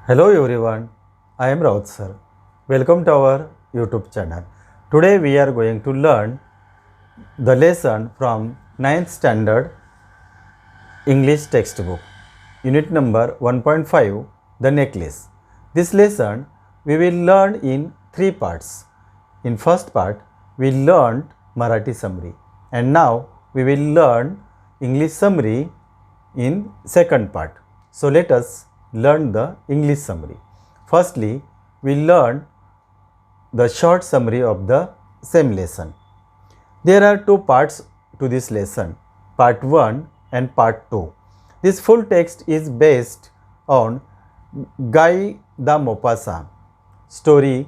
Hello everyone, I am Raut sir. Welcome to our YouTube channel. Today we are going to learn the lesson from 9th standard English textbook, unit number 1.5, the necklace. This lesson we will learn in three parts. In first part, we learned Marathi summary, and now we will learn English summary in second part. So let us learn the English summary. Firstly, we learn the short summary of the same lesson. There are two parts to this lesson, part 1 and part 2. This full text is based on Guy the Maupassant story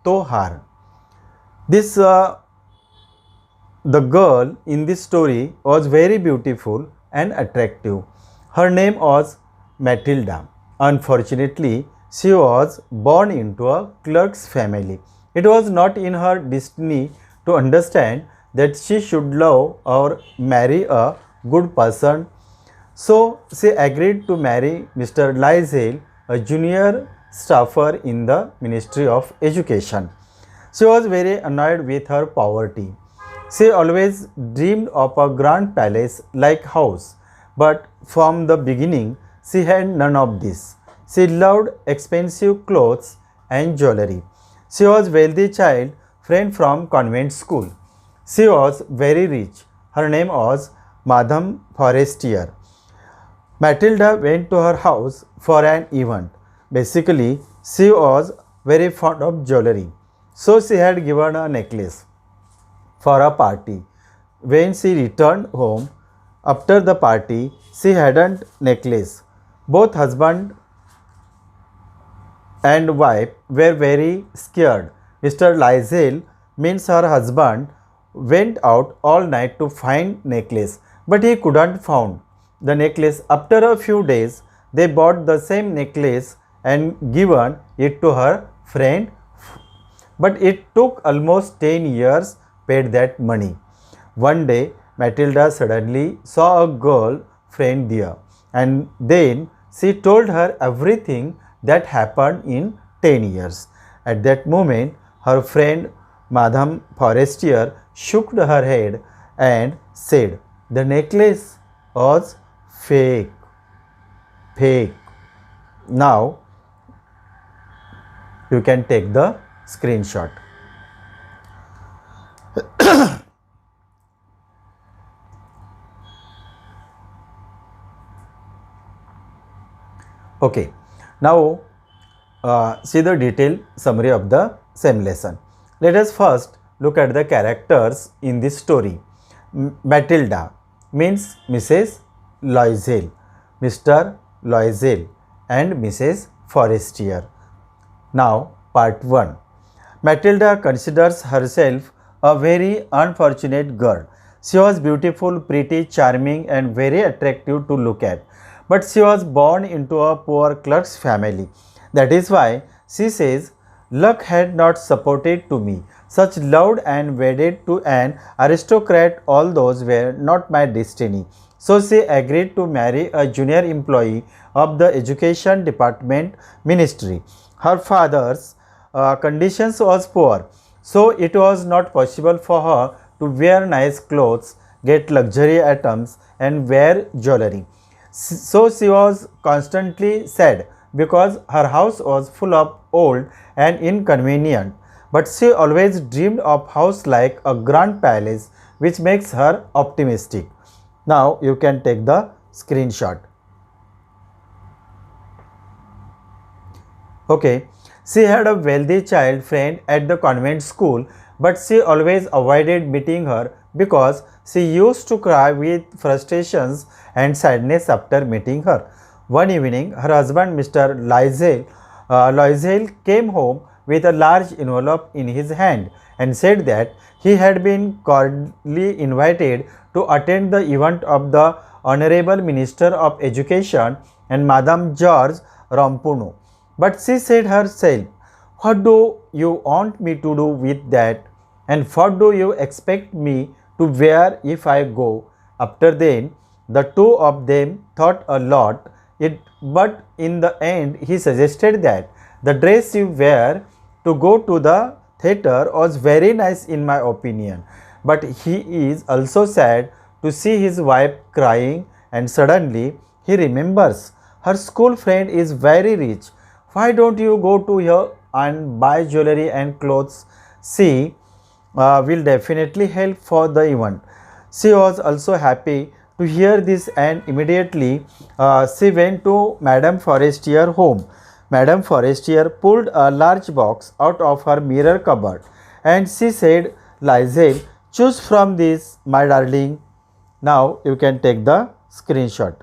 Tohar. This the girl in this story was very beautiful and attractive. Her name was Matilda. Unfortunately, she was born into a clerk's family. It was not in her destiny to understand that she should love or marry a good person. So she agreed to marry Mr. Lysel, a junior staffer in the Ministry of Education. She was very annoyed with her poverty. She always dreamed of a grand palace like house, but from the beginning she had none of this. She loved expensive clothes and jewelry. She was a wealthy child, friend from convent school. She was very rich. Her name was Madame Forestier. Matilda went to her house for an event. Basically, she was very fond of jewelry. So she had given a necklace for a party. When she returned home after the party, she hadn't necklace. Both husband and wife were very scared. Mr. Lysel, means her husband, went out all night to find necklace, but he couldn't found the necklace. After a few days, they bought the same necklace and given it to her friend, but it took almost 10 years paid that money. One day, Matilda suddenly saw a girl friend there, and then she told her everything that happened in 10 years. At that moment, her friend Madame Forestier shook her head and said, "The necklace was fake. Fake." Now, you can take the screenshot. Okay, now see the detailed summary of the same lesson. Let us first look at the characters in this story. Matilda means Mrs. Loisel, Mr. Loisel and Mrs. Forestier. Now part 1. Matilda considers herself a very unfortunate girl. She was beautiful, pretty, charming and very attractive to look at. But she was born into a poor clerk's family. That is why she says, "Luck had not supported to me. Such loved and wedded to an aristocrat, all those were not my destiny." So she agreed to marry a junior employee of the Education Department Ministry. Her father's conditions was poor, so it was not possible for her to wear nice clothes, get luxury items and wear jewelry. So she was constantly sad because her house was full of old and inconvenient. But she always dreamed of house like a grand palace, which makes her optimistic. Now you can take the screenshot. Okay, she had a wealthy child friend at the convent school, but she always avoided meeting her because she used to cry with frustrations and sadness after meeting her. One evening, her husband, Mr. Loisel, came home with a large envelope in his hand and said that he had been cordially invited to attend the event of the Honorable Minister of Education and Madame George Ramponeau. But she said herself, "What do you want me to do with that? And what do you expect me to wear if I go?" After then, the two of them thought a lot but in the end, he suggested that the dress you wear to go to the theater was very nice in my opinion. But he is also sad to see his wife crying, and suddenly he remembers her school friend is very rich. Why don't you go to her and buy jewelry and clothes? She will definitely help for the event. She was also happy to hear this, and immediately she went to Madame Forestier home. Madame Forestier pulled a large box out of her mirror cupboard and she said, Lizel, choose from this, my darling. Now you can take the screenshot.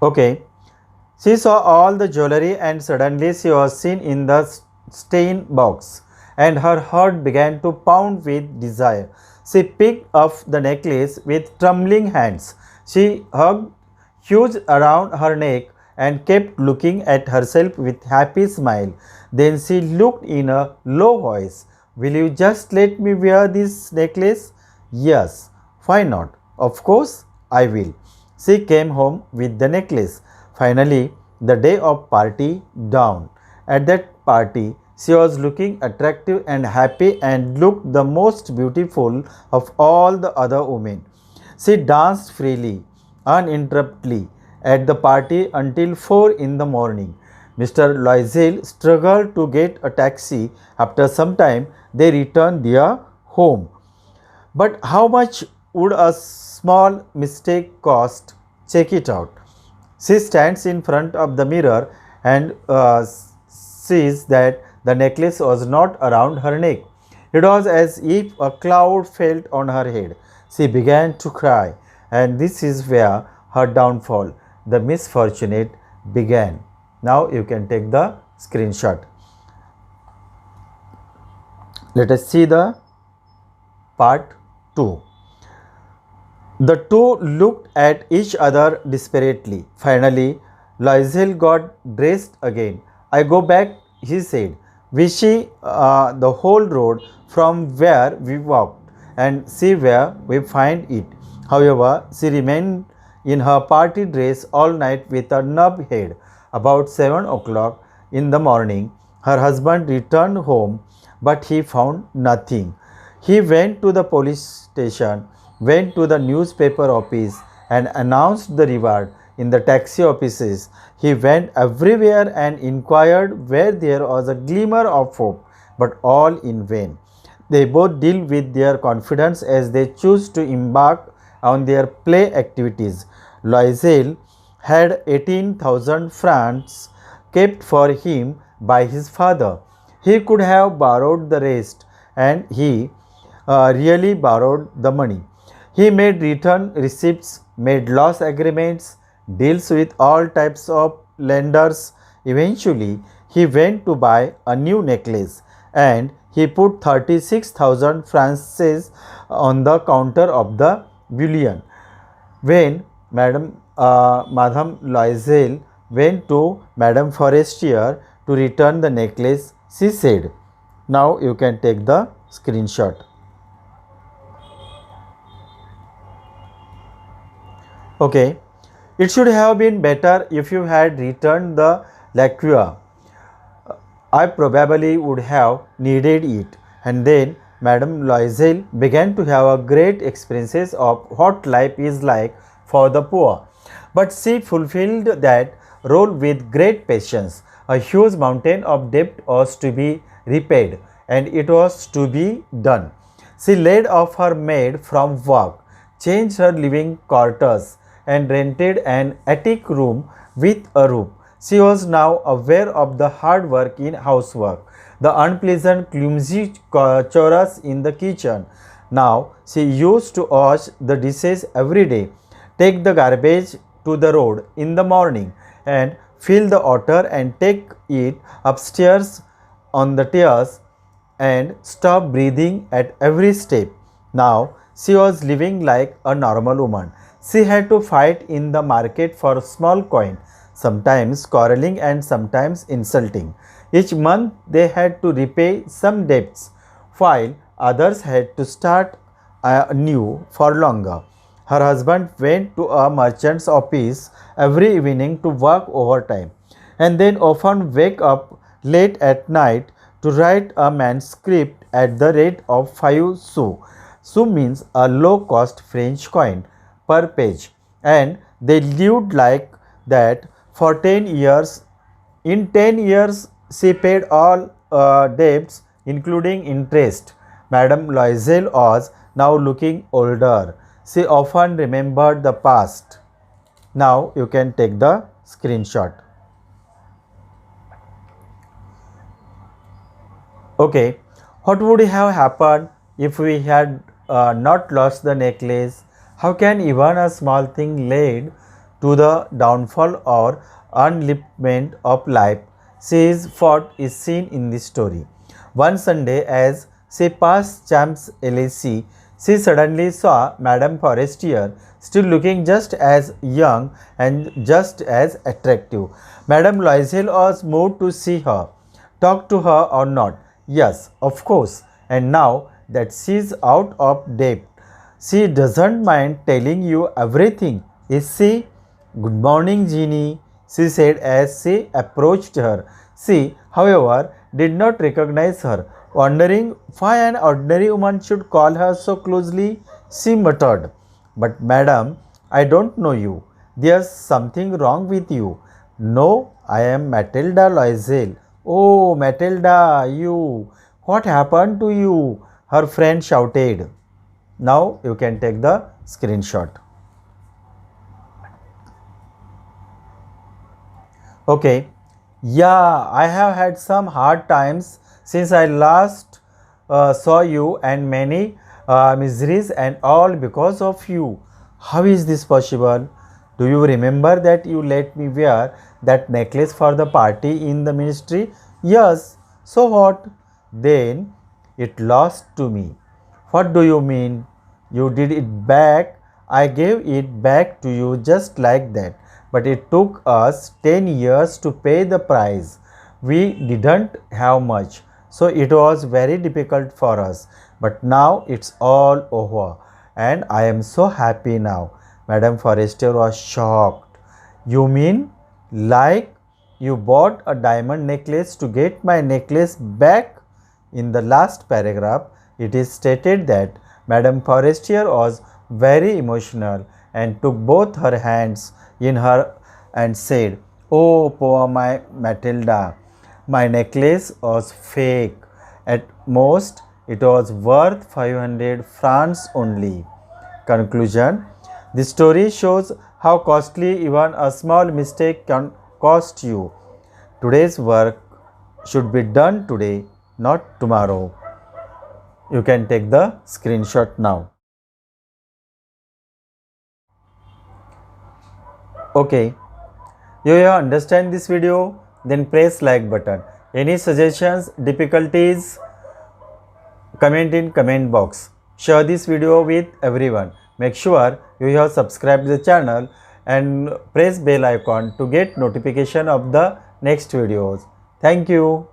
Okay. She saw all the jewelry and suddenly she was seen in the stain box and her heart began to pound with desire. She picked up the necklace with trembling hands. She hugged huge around her neck and kept looking at herself with happy smile. Then she looked in a low voice. Will you just let me wear this necklace? Yes. Why not? Of course I will. She came home with the necklace. Finally, the day of party dawned. At that party, she was looking attractive and happy and looked the most beautiful of all the other women. She danced freely, uninterruptedly at the party until 4 in the morning. Mr. Loisel struggled to get a taxi. After some time, they returned their home. But how much would a small mistake cost? Check it out. She stands in front of the mirror and sees that the necklace was not around her neck. It was as if a cloud fell on her head. She began to cry, and this is where her downfall, the misfortunate, began. Now you can take the screenshot. Let us see the part 2. The two looked at each other desperately. Finally, Loisel got dressed again. I go back, he said. We see the whole road from where we walked and see where we find it. However, she remained in her party dress all night with a nub head. About 7 o'clock in the morning, her husband returned home, but he found nothing. He went to the police station, went to the newspaper office and announced the reward in the taxi offices. He went everywhere and inquired where there was a glimmer of hope, but all in vain. They both deal with their confidence as they choose to embark on their play activities. Loisel had 18,000 francs kept for him by his father. He could have borrowed the rest, and he really borrowed the money. He made return receipts, made loss agreements, deals with all types of lenders. Eventually, he went to buy a new necklace and he put 36,000 francs on the counter of the bullion. When Madame Loisel went to Madame Forestier to return the necklace, she said, now you can take the screenshot. Okay, it should have been better if you had returned the lacquer. I probably would have needed it. And then Madame Loisel began to have a great experiences of what life is like for the poor. But she fulfilled that role with great patience. A huge mountain of debt was to be repaid, and it was to be done. She laid off her maid from work, changed her living quarters, and rented an attic room with a roof. She was now aware of the hard work in housework, the unpleasant clumsy chores in the kitchen. Now she used to wash the dishes every day, take the garbage to the road in the morning, and fill the water and take it upstairs on the stairs and stop breathing at every step. Now she was living like a normal woman. She had to fight in the market for a small coin, sometimes quarreling and sometimes insulting. Each month they had to repay some debts, while others had to start anew for longer. Her husband went to a merchant's office every evening to work overtime and then often wake up late at night to write a manuscript at the rate of 5 sous. Sous means a low cost French coin per page, and they lived like that for 10 years. In 10 years, she paid all debts, including interest. Madame Loisel was now looking older. She often remembered the past. Now you can take the screenshot. Okay, what would have happened if we had not lost the necklace? How can even a small thing lead to the downfall or upliftment of life? She's fought is seen in this story. One Sunday, as she passed Champs-Élysées, she suddenly saw Madame Forestier still looking just as young and just as attractive. Madame Loisel was moved to see her. Talk to her or not? Yes, of course. And now that she's out of debt, she doesn't mind telling you everything. Is she? Good morning, Jeannie, she said as she approached her. She, however, did not recognize her. Wondering why an ordinary woman should call her so closely, she muttered, "But madam, I don't know you. There's something wrong with you." "No, I am Matilda Loisel." "Oh, Matilda, you. What happened to you?" her friend shouted. Now you can take the screenshot. Okay. Yeah, I have had some hard times since I last saw you, and many miseries, and all because of you. How is this possible? Do you remember that you let me wear that necklace for the party in the ministry? Yes. So what? Then it lost to me. What do you mean? You did it back. I gave it back to you just like that. But it took us 10 years to pay the price. We didn't have much, so it was very difficult for us. But now it's all over, and I am so happy now. Madame Forestier was shocked. You mean like you bought a diamond necklace to get my necklace back? In the last paragraph, it is stated that Madame Forestier was very emotional and took both her hands in her and said, "Oh, poor my Matilda, my necklace was fake. At most, it was worth 500 francs only." Conclusion: this story shows how costly even a small mistake can cost you. Today's work should be done today, not tomorrow. You can take the screenshot now. Okay, you understand this video? Then press like button. Any suggestions, difficulties, comment in comment box. Share this video with everyone. Make sure you have subscribed the channel and press bell icon to get notification of the next videos. Thank you.